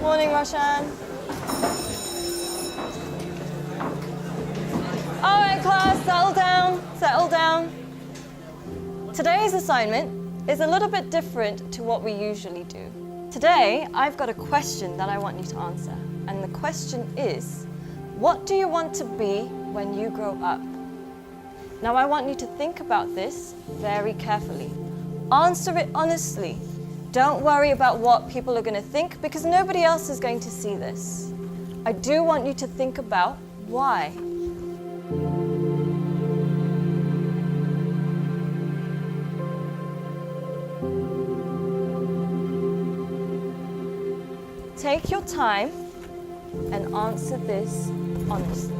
Morning, Roshan. All right, class, settle down, settle down. Today's assignment is a little bit different to what we usually do. Today, I've got a question that I want you to answer. And the question is, what do you want to be when you grow up? Now, I want you to think about this very carefully. Answer it honestly. Don't worry about what people are going to think because nobody else is going to see this. I do want you to think about why. Take your time and answer this honestly.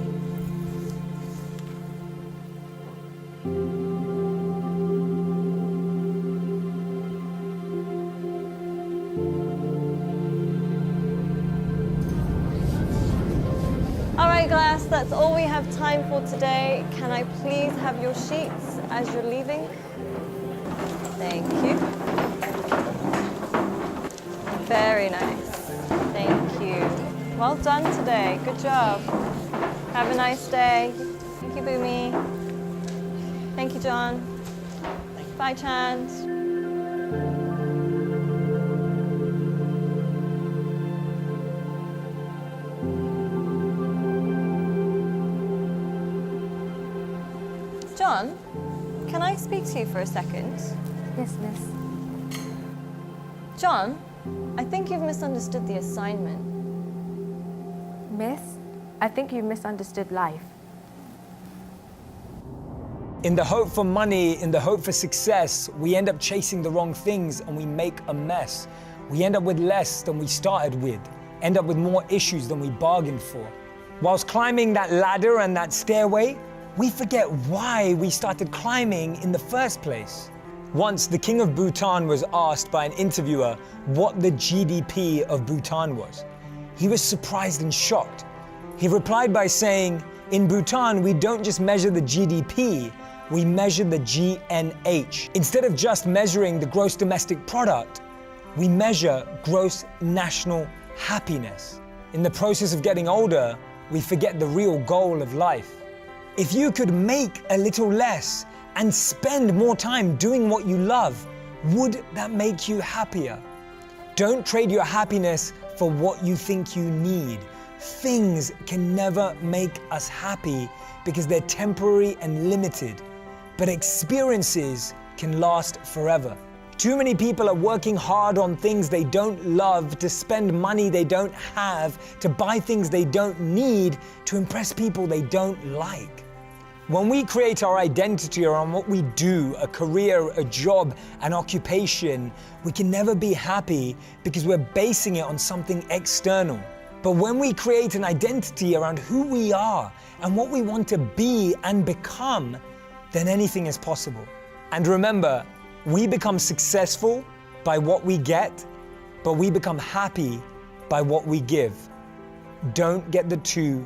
All right, class, that's all we have time for today. Can I please have your sheets as you're leaving? Thank you. Very nice. Thank you. Well done today. Good job. Have a nice day. Thank you, Boomy. Thank you, John. Bye, Chand. John, can I speak to you for a second? Yes, miss. John, I think you've misunderstood the assignment. Miss, I think you misunderstood life. In the hope for money, in the hope for success, we end up chasing the wrong things and we make a mess. We end up with less than we started with, end up with more issues than we bargained for. Whilst climbing that ladder and that stairway, we forget why we started climbing in the first place. Once, the king of Bhutan was asked by an interviewer what the GDP of Bhutan was. He was surprised and shocked. He replied by saying, in Bhutan, we don't just measure the GDP, we measure the GNH. Instead of just measuring the gross domestic product, we measure gross national happiness. In the process of getting older, we forget the real goal of life. If you could make a little less and spend more time doing what you love, would that make you happier? Don't trade your happiness for what you think you need. Things can never make us happy because they're temporary and limited, but experiences can last forever. Too many people are working hard on things they don't love, to spend money they don't have, to buy things they don't need, to impress people they don't like. When we create our identity around what we do, a career, a job, an occupation, we can never be happy because we're basing it on something external. But when we create an identity around who we are and what we want to be and become, then anything is possible. And remember, we become successful by what we get, but we become happy by what we give. Don't get the two